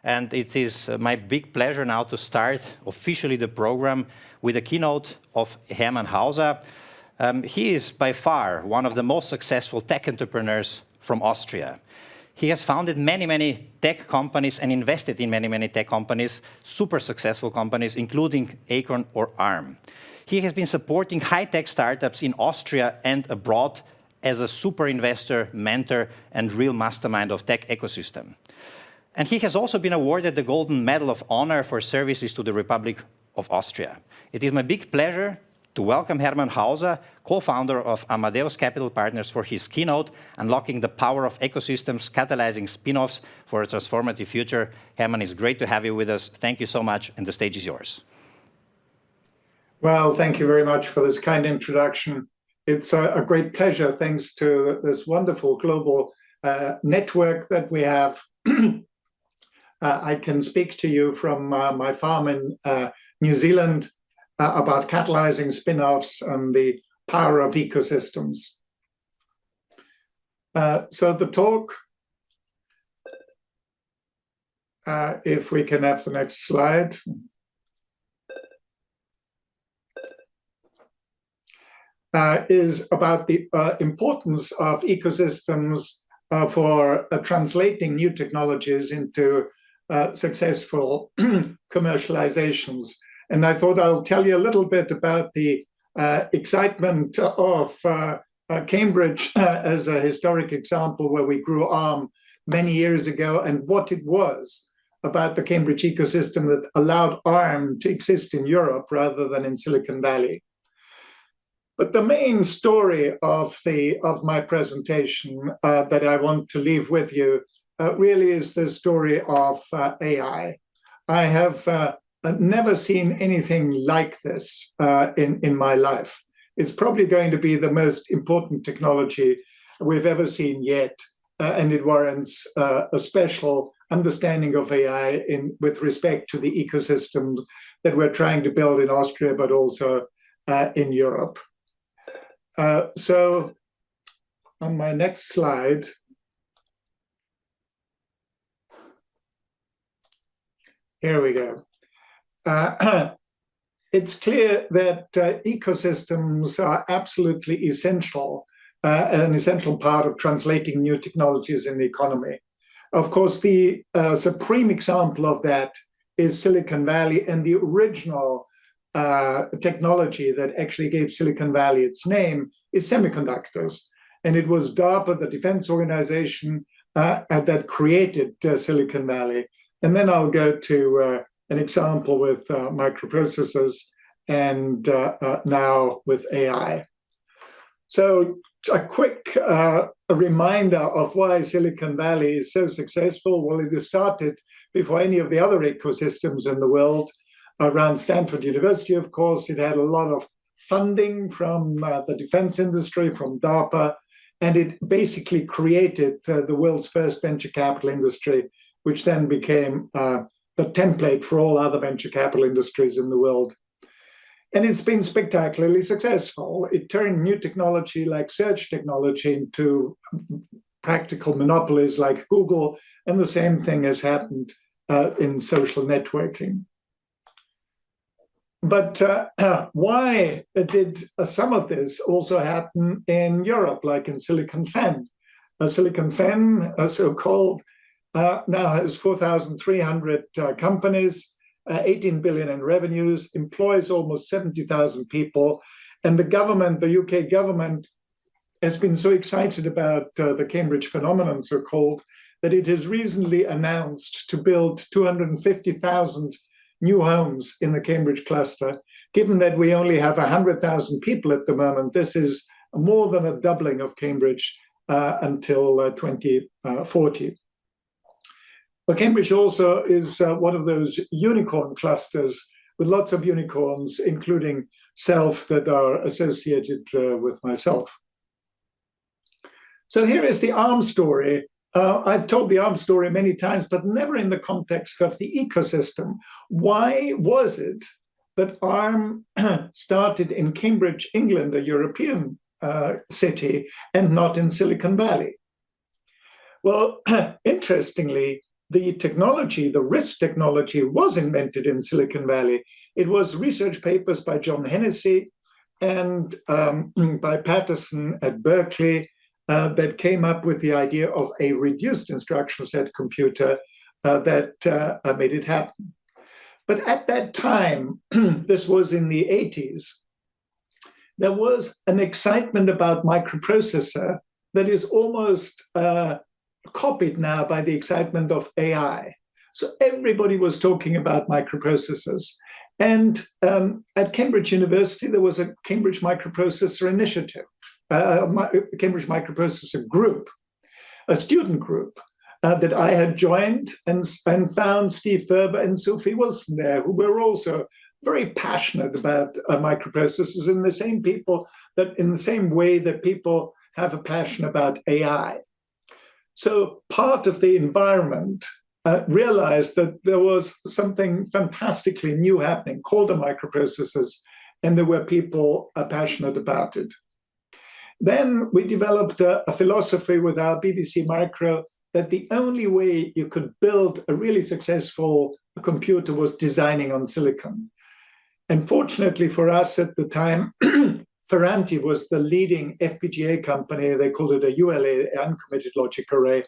And it is my big pleasure now to start officially the program with a keynote of Hermann Hauser. He is by far one of the most successful tech entrepreneurs from Austria. He has founded many tech companies and invested in many tech companies, super successful companies, including Acorn or Arm. He has been supporting high-tech startups in Austria and abroad as a super investor, mentor, and real mastermind of tech ecosystem. And he has also been awarded the Golden Medal of Honor for services to the Republic of Austria. It is my big pleasure to welcome Hermann Hauser, co-founder of Amadeus Capital Partners, for his keynote, Unlocking the Power of Ecosystems, Catalyzing Spin-offs for a Transformative Future. Hermann, it's great to have you with us. Thank you so much, and the stage is yours. Well, thank you very much for this kind introduction. It's a great pleasure, thanks to this wonderful global network that we have. I can speak to you from my farm in New Zealand about catalyzing spin-offs and the power of ecosystems. So the talk, if we can have the next slide. Is about the importance of ecosystems for translating new technologies into successful commercializations. And I thought I'll tell you a little bit about the excitement of Cambridge as a historic example where we grew Arm many years ago, and what it was about the Cambridge ecosystem that allowed Arm to exist in Europe rather than in Silicon Valley. But the main story of my presentation that I want to leave with you really is the story of AI. I have never seen anything like this in my life. It's probably going to be the most important technology we've ever seen yet, and it warrants a special understanding of AI with respect to the ecosystem that we're trying to build in Austria, but also in Europe. So on my next slide, here we go. It's clear that ecosystems are absolutely essential, an essential part of translating new technologies in the economy. Of course, the supreme example of that is Silicon Valley, and the original technology that actually gave Silicon Valley its name is semiconductors. And it was DARPA, the defense organization, that created Silicon Valley. And then I'll go to an example with microprocessors and now with AI. So a quick reminder of why Silicon Valley is so successful. Well, it started before any of the other ecosystems in the world. Around Stanford University, of course, it had a lot of funding from the defense industry, from DARPA, and it basically created the world's first venture capital industry, which then became the template for all other venture capital industries in the world. And it's been spectacularly successful. It turned new technology like search technology into practical monopolies like Google, and the same thing has happened in social networking. But why did some of this also happen in Europe, like in Silicon Fen? Silicon Fen, so-called, now has 4,300 companies, 18 billion in revenues, employs almost 70,000 people. And the government, the UK government, has been so excited about the Cambridge phenomenon, so-called, that it has recently announced to build 250,000 new homes in the Cambridge cluster. Given that we only have 100,000 people at the moment, this is more than a doubling of Cambridge until 2040. But Cambridge also is one of those unicorn clusters with lots of unicorns, including self, that are associated with myself. So here is the Arm story. I've told the Arm story many times, but never in the context of the ecosystem. Why was it that Arm started in Cambridge, England, a European city, and not in Silicon Valley? Well, interestingly, the technology, the RISC technology, was invented in Silicon Valley. It was research papers by John Hennessy and by Patterson at Berkeley that came up with the idea of a reduced instruction set computer that made it happen. But at that time, this was in the 80s, there was an excitement about microprocessor that is almost copied now by the excitement of AI. So everybody was talking about microprocessors. And at Cambridge University, there was a Cambridge Microprocessor Initiative, Cambridge Microprocessor Group, a student group that I had joined, and found Steve Ferber and Sophie Wilson there, who were also very passionate about microprocessors in the same way that people have a passion about AI. So part of the environment realized that there was something fantastically new happening, called microprocessors, and there were people passionate about it. Then we developed a philosophy with our BBC Micro that the only way you could build a really successful computer was designing on silicon. And fortunately for us at the time, Ferranti was the leading FPGA company. They called it a ULA, uncommitted logic array.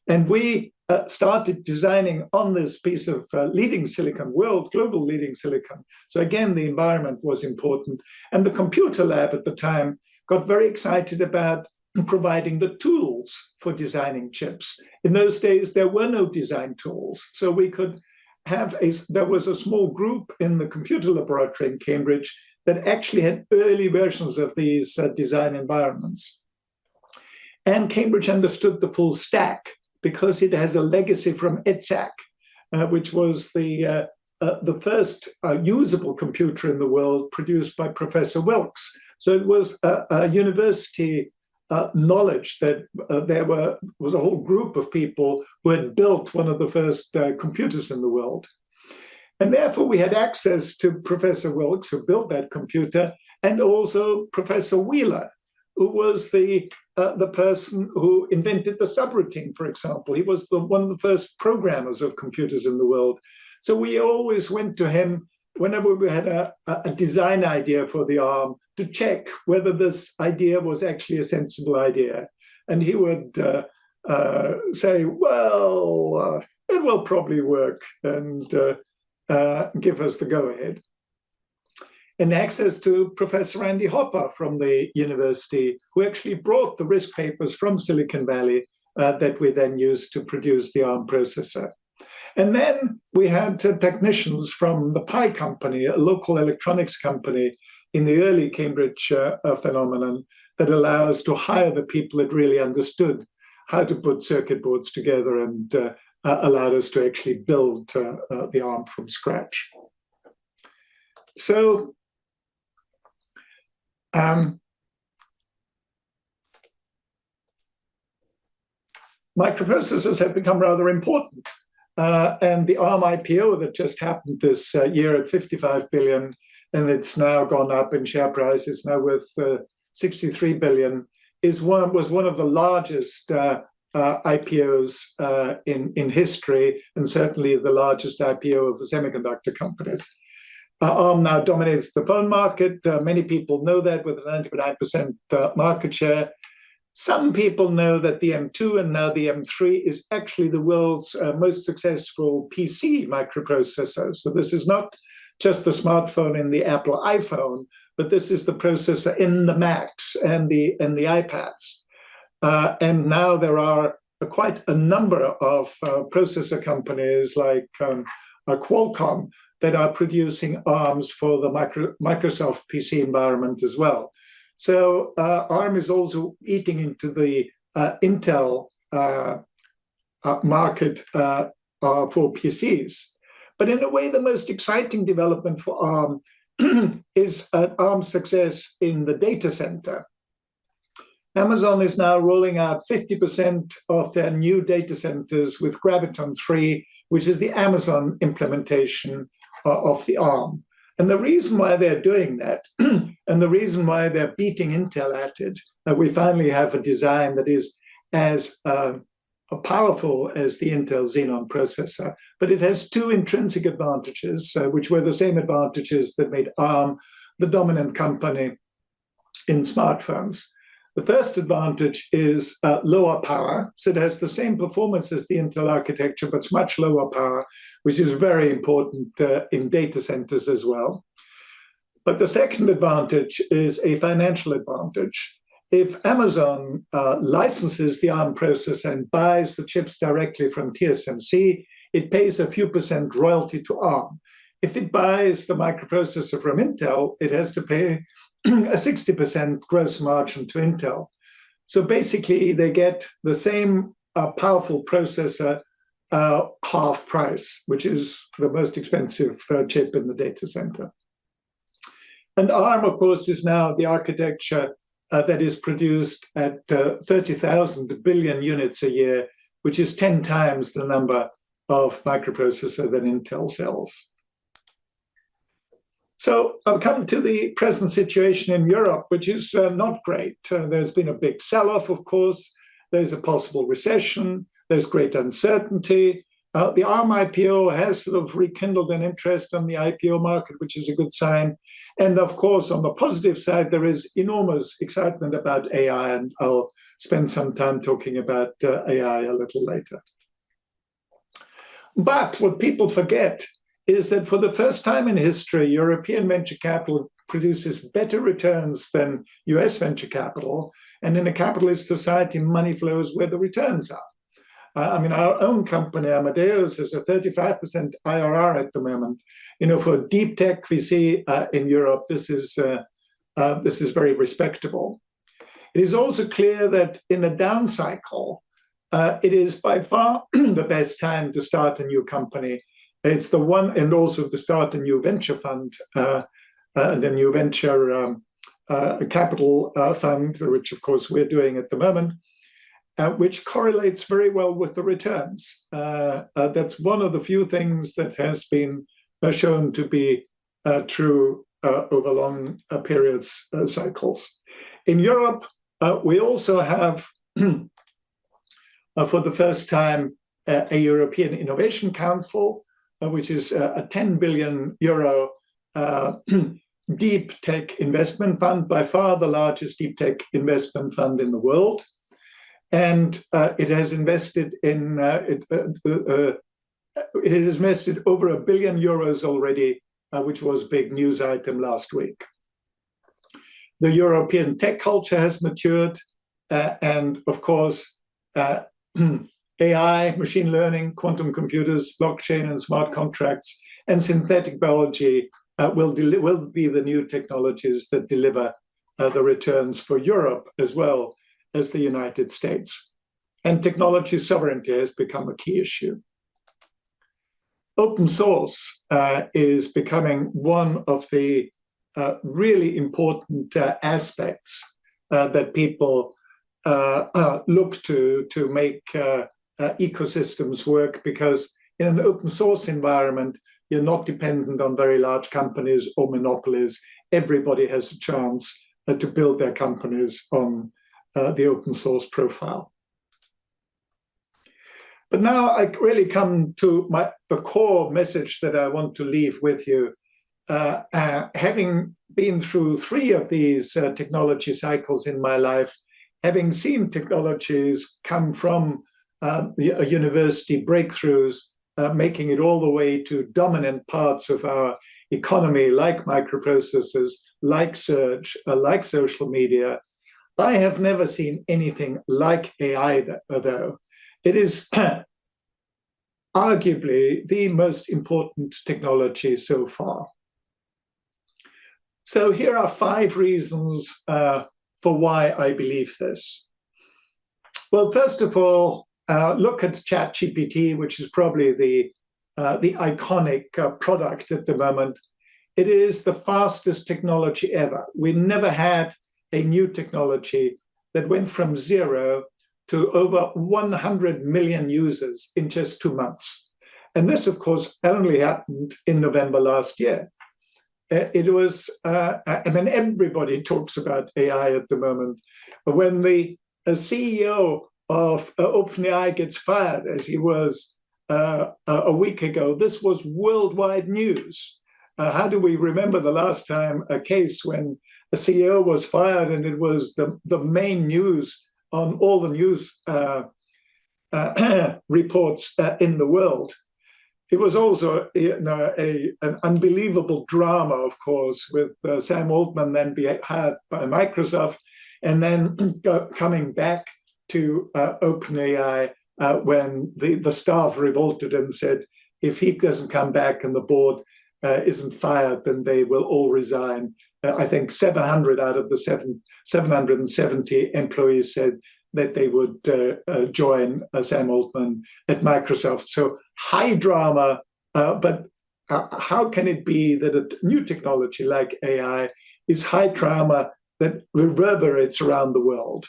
And we started designing on this piece of leading silicon, global leading silicon. So again, the environment was important. And the computer lab at the time got very excited about providing the tools for designing chips. In those days, there were no design tools. So we could have there was a small group in the computer laboratory in Cambridge that actually had early versions of these design environments. And Cambridge understood the full stack because it has a legacy from EDSAC, which was the first usable computer in the world produced by Professor Wilkes. So it was a university knowledge that there was a whole group of people who had built one of the first computers in the world. And therefore, we had access to Professor Wilkes, who built that computer, and also Professor Wheeler, who was the person who invented the subroutine, for example. He was one of the first programmers of computers in the world. So we always went to him whenever we had a design idea for the ARM to check whether this idea was actually a sensible idea. And he would say, well, it will probably work, and give us the go-ahead. And access to Professor Andy Hopper from the university, who actually brought the RISC papers from Silicon Valley that we then used to produce the ARM processor. And then we had technicians from the Pi company, a local electronics company in the early Cambridge phenomenon that allowed us to hire the people that really understood how to put circuit boards together, and allowed us to actually build the ARM from scratch. So microprocessors have become rather important. And the ARM IPO that just happened this year at 55 billion, and it's now gone up in share price, it's now worth 63 billion, was one of the largest IPOs in history, and certainly the largest IPO of the semiconductor companies. ARM now dominates the phone market. Many people know that, with a 99% market share. Some people know that the M2 and now the M3 is actually the world's most successful PC microprocessor. So this is not just the smartphone in the Apple iPhone, but this is the processor in the Macs and the iPads. And now there are quite a number of processor companies like Qualcomm that are producing ARMs for the Microsoft PC environment as well. So ARM is also eating into the Intel market for PCs. But in a way, the most exciting development for ARM is ARM's success in the data center. Amazon is now rolling out 50% of their new data centers with Graviton 3, which is the Amazon implementation of the ARM. And the reason why they're doing that, and the reason why they're beating Intel at it, we finally have a design that is as powerful as the Intel Xenon processor, but it has two intrinsic advantages, which were the same advantages that made ARM the dominant company in smartphones. The first advantage is lower power. So it has the same performance as the Intel architecture, but it's much lower power, which is very important in data centers as well. But the second advantage is a financial advantage. If Amazon licenses the ARM processor and buys the chips directly from TSMC, it pays a few percent royalty to ARM. If it buys the microprocessor from Intel, it has to pay a 60% gross margin to Intel. So basically, they get the same powerful processor half price, which is the most expensive chip in the data center. And ARM, of course, is now the architecture that is produced at 30,000 billion units a year, which is 10 times the number of microprocessor that Intel sells. So I'll come to the present situation in Europe, which is not great. There's been a big sell-off, of course. There's a possible recession. There's great uncertainty. The ARM IPO has sort of rekindled an interest on the IPO market, which is a good sign. And of course, on the positive side, there is enormous excitement about AI, and I'll spend some time talking about AI a little later. But what people forget is that for the first time in history, European venture capital produces better returns than US venture capital. And in a capitalist society, money flows where the returns are. I mean, our own company, Amadeus, has a 35% IRR at the moment. You know, for deep tech we see in Europe, this is very respectable. It is also clear that in a down cycle, it is by far the best time to start a new company. It's the one, and also to start a new venture fund, the new venture capital fund, which of course we're doing at the moment. Which correlates very well with the returns. That's one of the few things that has been shown to be true over long periods, cycles. In Europe, we also have, for the first time, a European Innovation Council, which is a 10 billion euro deep tech investment fund, by far the largest deep tech investment fund in the world. And it has invested in it has invested over €1 billion already, which was a big news item last week. The European tech culture has matured, and of course, AI, machine learning, quantum computers, blockchain, and smart contracts, and synthetic biology will be the new technologies that deliver the returns for Europe as well as the United States. And technology sovereignty has become a key issue. Open source is becoming one of the really important aspects that people look to make ecosystems work, because in an open source environment, you're not dependent on very large companies or monopolies. Everybody has a chance to build their companies on the open source profile. But now I really come to the core message that I want to leave with you. Having been through 3 of these technology cycles in my life, having seen technologies come from university breakthroughs, making it all the way to dominant parts of our economy, like microprocessors, like search, like social media, I have never seen anything like AI, though. It is arguably the most important technology so far. So here are 5 reasons for why I believe this. Well, first of all, look at ChatGPT, which is probably the iconic product at the moment. It is the fastest technology ever. We never had a new technology that went from 0 to over 100 million users in just 2 months. And this, of course, only happened in November last year. It was, I mean, everybody talks about AI at the moment. When the CEO of OpenAI gets fired, as he was a week ago, this was worldwide news. How do we remember the last time a case when a CEO was fired and it was the main news on all the news reports in the world? It was also an unbelievable drama, of course, with Sam Altman then being hired by Microsoft and then coming back to OpenAI when the staff revolted and said, if he doesn't come back and the board isn't fired, then they will all resign. I think 700 out of the 770 employees said that they would join Sam Altman at Microsoft. So high drama, but how can it be that a new technology like AI is high drama that reverberates around the world?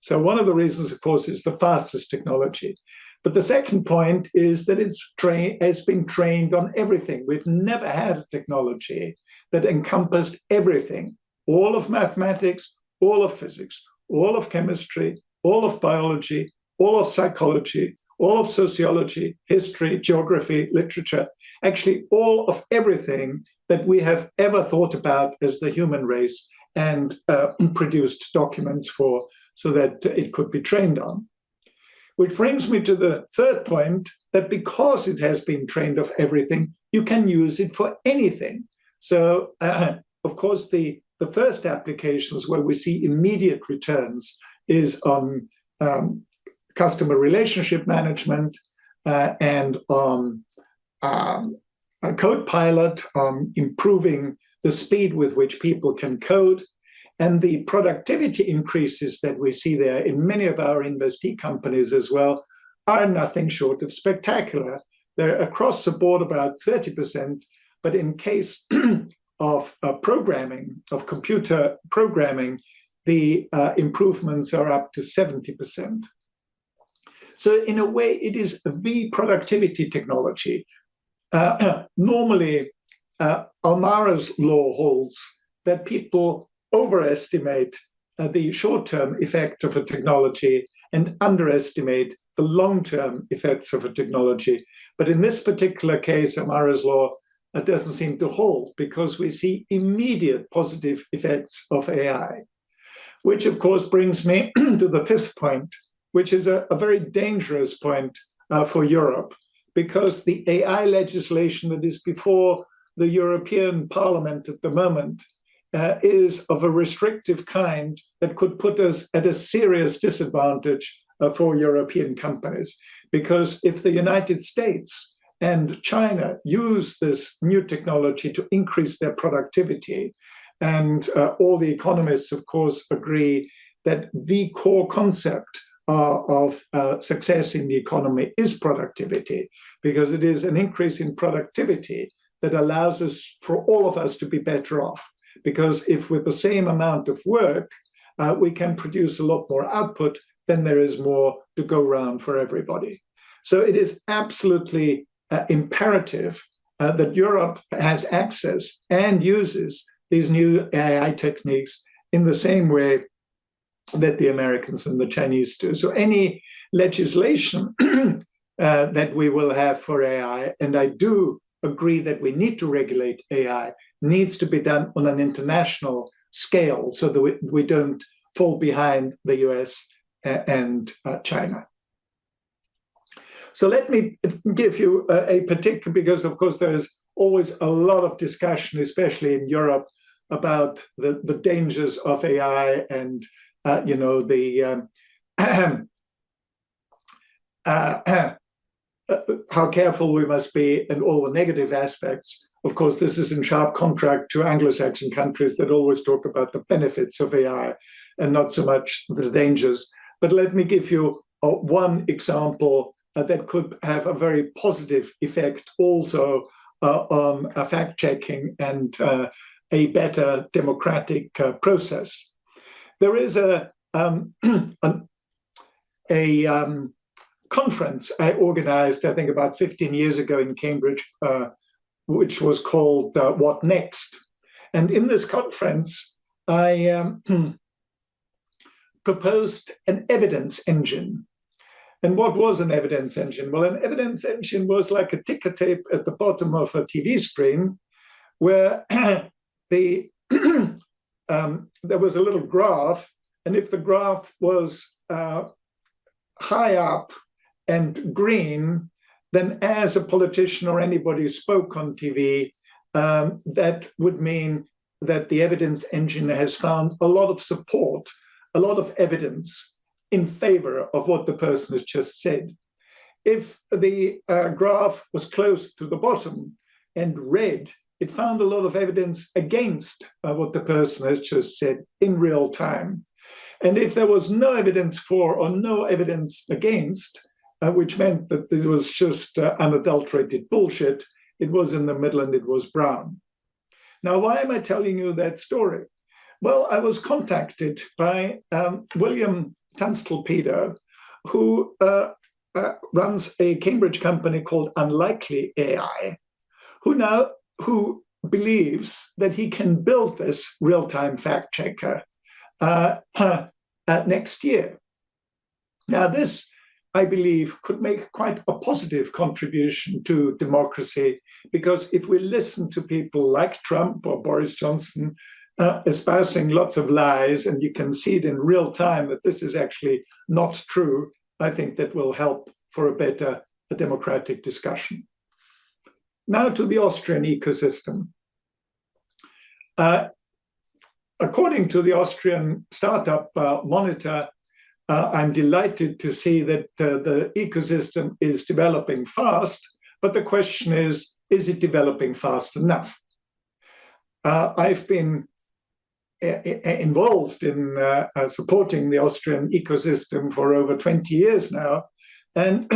So one of the reasons, of course, is the fastest technology. But the second point is that it's been trained on everything. We've never had a technology that encompassed everything, all of mathematics, all of physics, all of chemistry, all of biology, all of psychology, all of sociology, history, geography, literature, actually all of everything that we have ever thought about as the human race and produced documents for so that it could be trained on. Which brings me to the third point, that because it has been trained of everything, you can use it for anything. So, of course, the first applications where we see immediate returns is on customer relationship management and on a code pilot, on improving the speed with which people can code. And the productivity increases that we see there in many of our investee companies as well are nothing short of spectacular. They're across the board about 30%, but in case of programming, of computer programming, the improvements are up to 70%. So in a way, it is the productivity technology. Normally, Almaras law holds that people overestimate the short-term effect of a technology and underestimate the long-term effects of a technology. But in this particular case, Amara's law doesn't seem to hold because we see immediate positive effects of AI, which of course brings me to the fifth point, which is a very dangerous point for Europe, because the AI legislation that is before the European Parliament at the moment is of a restrictive kind that could put us at a serious disadvantage for European companies. Because if the United States and China use this new technology to increase their productivity, and all the economists, of course, agree that the core concept of success in the economy is productivity, because it is an increase in productivity that allows us, for all of us, to be better off. Because if with the same amount of work, we can produce a lot more output, then there is more to go around for everybody. So it is absolutely imperative that Europe has access and uses these new AI techniques in the same way that the Americans and the Chinese do. So any legislation that we will have for AI, and I do agree that we need to regulate AI, needs to be done on an international scale so that we don't fall behind the US and China. So let me give you a particular, because of course there's always a lot of discussion, especially in Europe, about the dangers of AI and how careful we must be and all the negative aspects. Of course, this is in sharp contrast to Anglo-Saxon countries that always talk about the benefits of AI and not so much the dangers. But let me give you one example that could have a very positive effect also on fact-checking and a better democratic process. There is a conference I organized, I think about 15 years ago in Cambridge, which was called What Next? And in this conference, I proposed an evidence engine. And what was an evidence engine? Well, an evidence engine was like a ticker tape at the bottom of a TV screen where there was a little graph, and if the graph was high up and green, then as a politician or anybody spoke on TV, that would mean that the evidence engine has found a lot of support, a lot of evidence in favor of what the person has just said. If the graph was close to the bottom and red, it found a lot of evidence against what the person has just said in real time. And if there was no evidence for or no evidence against, which meant that it was just unadulterated bullshit, it was in the middle and it was brown. Now, why am I telling you that story? Well, I was contacted by William Tunstall-Peter, who runs a Cambridge company called Unlikely AI, who believes that he can build this real-time fact checker next year. Now, this, I believe, could make quite a positive contribution to democracy, because if we listen to people like Trump or Boris Johnson espousing lots of lies, and you can see it in real time that this is actually not true, I think that will help for a better democratic discussion. Now to the Austrian ecosystem. According to the Austrian startup monitor, I'm delighted to see that the ecosystem is developing fast, but the question is it developing fast enough? I've been involved in supporting the Austrian ecosystem for over 20 years now, and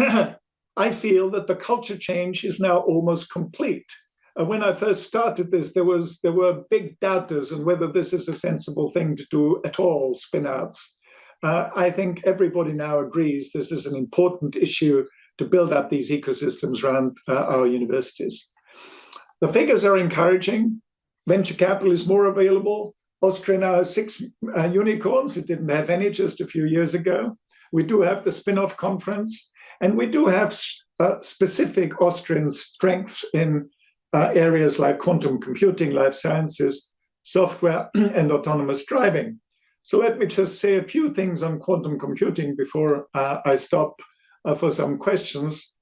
I feel that the culture change is now almost complete. When I first started this, there were big doubters on whether this is a sensible thing to do at all, spin-outs. I think everybody now agrees this is an important issue to build up these ecosystems around our universities. The figures are encouraging. Venture capital is more available. Austria now has 6 unicorns. It didn't have any just a few years ago. We do have the spin-off conference, and we do have specific Austrian strengths in areas like quantum computing, life sciences, software, and autonomous driving. So let me just say a few things on quantum computing before I stop for some questions.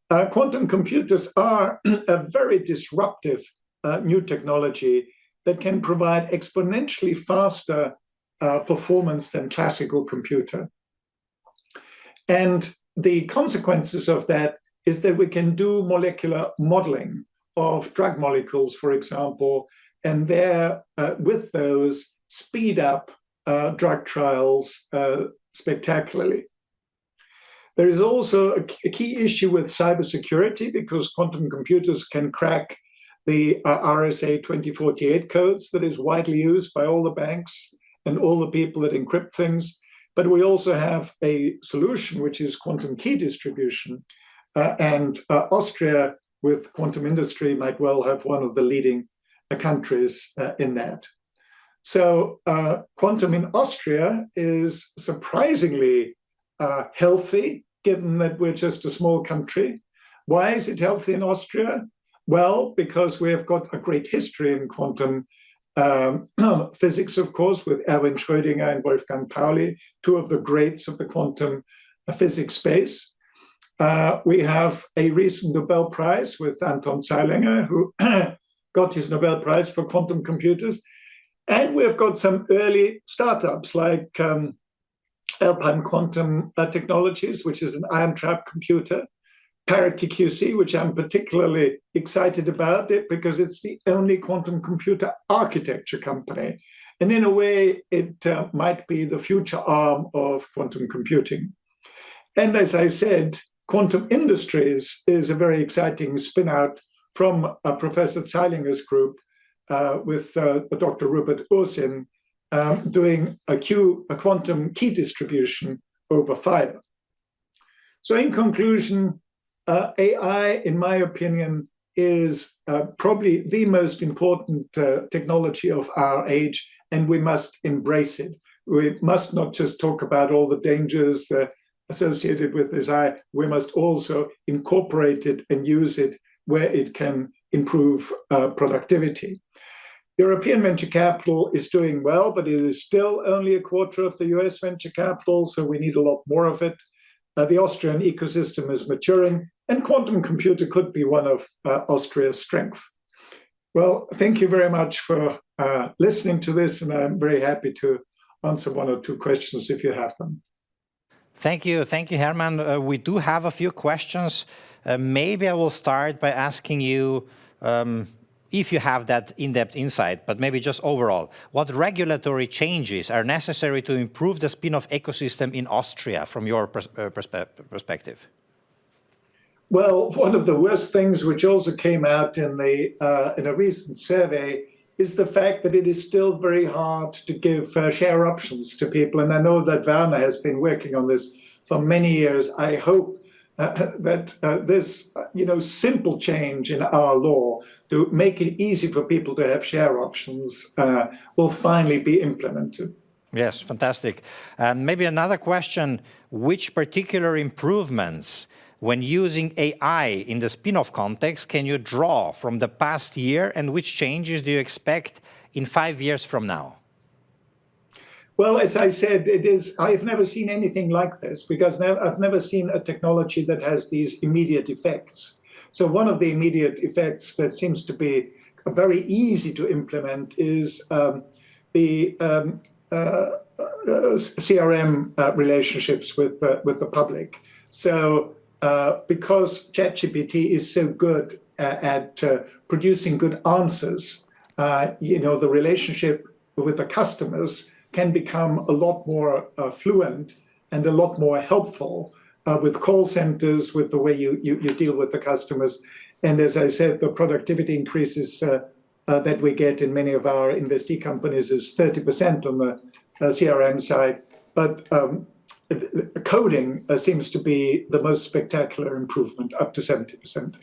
Quantum computers are a very disruptive new technology that can provide exponentially faster performance than classical computer. And the consequences of that is that we can do molecular modeling of drug molecules, for example, and there, with those, speed up drug trials spectacularly. There is also a key issue with cybersecurity, because quantum computers can crack the RSA 2048 codes that is widely used by all the banks and all the people that encrypt things. But we also have a solution, which is quantum key distribution. And Austria, with quantum industry, might well have one of the leading countries in that. So quantum in Austria is surprisingly healthy, given that we're just a small country. Why is it healthy in Austria? Well, because we have got a great history in quantum physics, of course, with Erwin Schrödinger and Wolfgang Pauli, two of the greats of the quantum physics space. We have a recent Nobel Prize with Anton Zeilinger, who got his Nobel Prize for quantum computers. And we've got some early startups like Alpine Quantum Technologies, which is an ion trap computer, Parity QC, which I'm particularly excited about it because it's the only quantum computer architecture company. And in a way, it might be the future arm of quantum computing. And as I said, quantum industries is a very exciting spin-out from Professor Zeilinger's group with Dr. Rupert Ursin doing a quantum key distribution over fiber. So in conclusion, AI, in my opinion, is probably the most important technology of our age, and we must embrace it. we must not just talk about all the dangers associated with this. We must also incorporate it and use it where it can improve productivity. European venture capital is doing well, but it is still only a quarter of the US venture capital, so we need a lot more of it. The Austrian ecosystem is maturing, and quantum computer could be one of Austria's strengths. Well, thank you very much for listening to this, and I'm very happy to answer one or two questions if you have them. Thank you, Hermann. We do have a few questions. Maybe I will start by asking you if you have that in-depth insight, but maybe just overall, what regulatory changes are necessary to improve the spin-off ecosystem in Austria from your perspective? Well, one of the worst things which also came out in a recent survey is the fact that it is still very hard to give share options to people. And I know that Werner has been working on this for many years. I hope that this simple change in our law to make it easy for people to have share options will finally be implemented. Yes, fantastic. And maybe another question, which particular improvements when using AI in the spin-off context can you draw from the past year, and which changes do you expect in 5 years from now? Well, as I said, I've never seen anything like this, because I've never seen a technology that has these immediate effects. So one of the immediate effects that seems to be very easy to implement is the CRM relationships with the public. So because ChatGPT is so good at producing good answers, the relationship with the customers can become a lot more fluent and a lot more helpful with call centers, with the way you deal with the customers. And as I said, the productivity increases that we get in many of our investee companies is 30% on the CRM side. But coding seems to be the most spectacular improvement, up to 70%.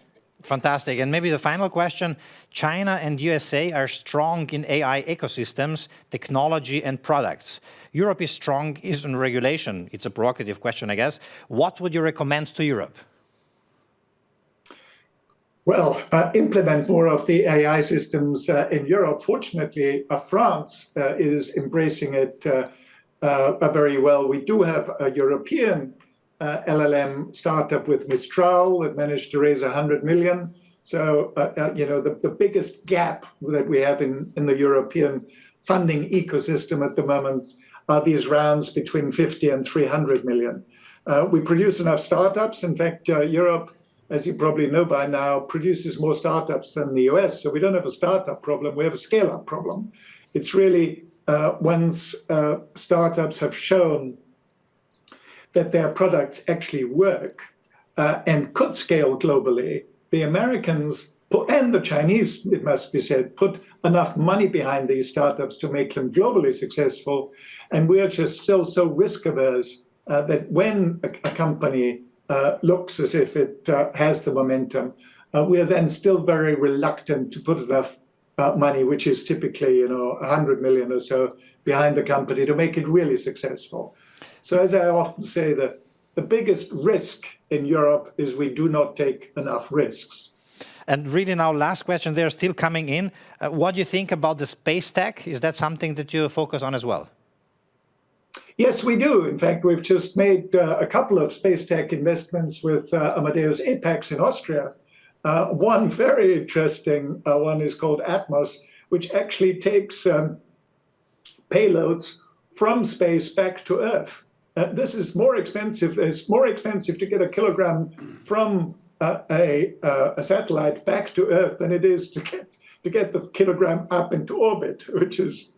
Fantastic. And maybe the final question, China and USA are strong in AI ecosystems, technology and products. Europe is strong in regulation. It's a provocative question, I guess. What would you recommend to Europe? Well, implement more of the AI systems in Europe. Fortunately, France is embracing it very well. We do have a European LLM startup with Mistral that managed to raise 100 million. So, the biggest gap that we have in the European funding ecosystem at the moment are these rounds between 50 and 300 million. We produce enough startups. In fact, Europe, as you probably know by now, produces more startups than the US. So we don't have a startup problem, we have a scale-up problem. It's really once startups have shown that their products actually work and could scale globally, the Americans and the Chinese, it must be said, put enough money behind these startups to make them globally successful. And we are just still so risk-averse that when a company looks as if it has the momentum, we are then still very reluctant to put enough money, which is typically 100 million or so, behind the company to make it really successful. So as I often say, the biggest risk in Europe is we do not take enough risks. And really now, last question, they're still coming in. What do you think about the space tech? Is that something that you focus on as well? Yes, we do. In fact, we've just made a couple of space tech investments with Amadeus Apex in Austria. One very interesting one is called Atmos, which actually takes payloads from space back to Earth. This is more expensive. It's more expensive to get a kilogram from a satellite back to Earth than it is to get the kilogram up into orbit, which is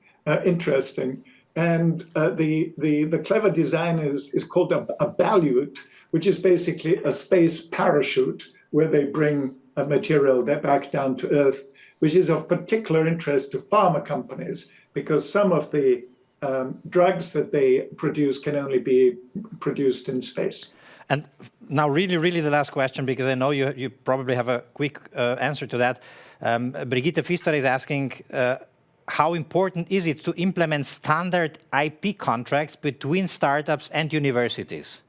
interesting. And the clever design is called a balute, which is basically a space parachute where they bring a material back down to Earth, which is of particular interest to pharma companies, because some of the drugs that they produce can only be produced in space. And now really the last question, because I know you probably have a quick answer to that. Brigitte Pfister is asking, how important is it to implement standard IP contracts between startups and universities?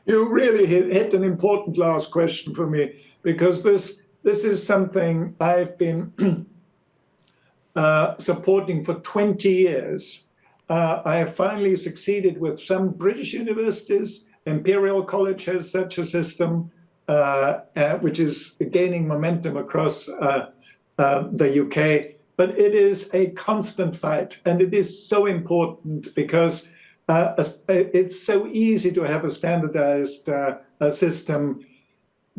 You really hit an important last question for me, because this is something I've been supporting for 20 years. I have finally succeeded with some British universities. Imperial College has such a system, which is gaining momentum across the UK. But it is a constant fight, and it is so important because it's so easy to have a standardized system.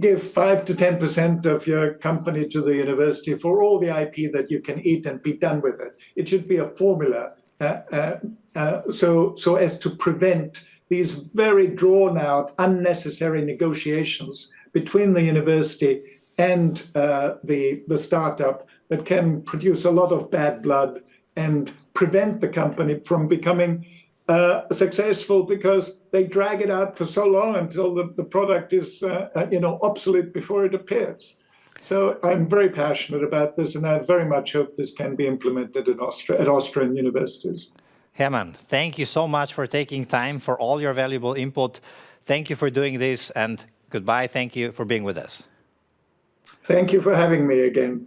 Give 5 to 10% of your company to the university for all the IP that you can eat and be done with it. It should be a formula so as to prevent these very drawn-out, unnecessary negotiations between the university and the startup that can produce a lot of bad blood and prevent the company from becoming successful, because they drag it out for so long until the product is obsolete before it appears. So I'm very passionate about this, and I very much hope this can be implemented at Austrian universities. Hermann, thank you so much for taking time, for all your valuable input. Thank you for doing this, and goodbye. Thank you for being with us. Thank you for having me again.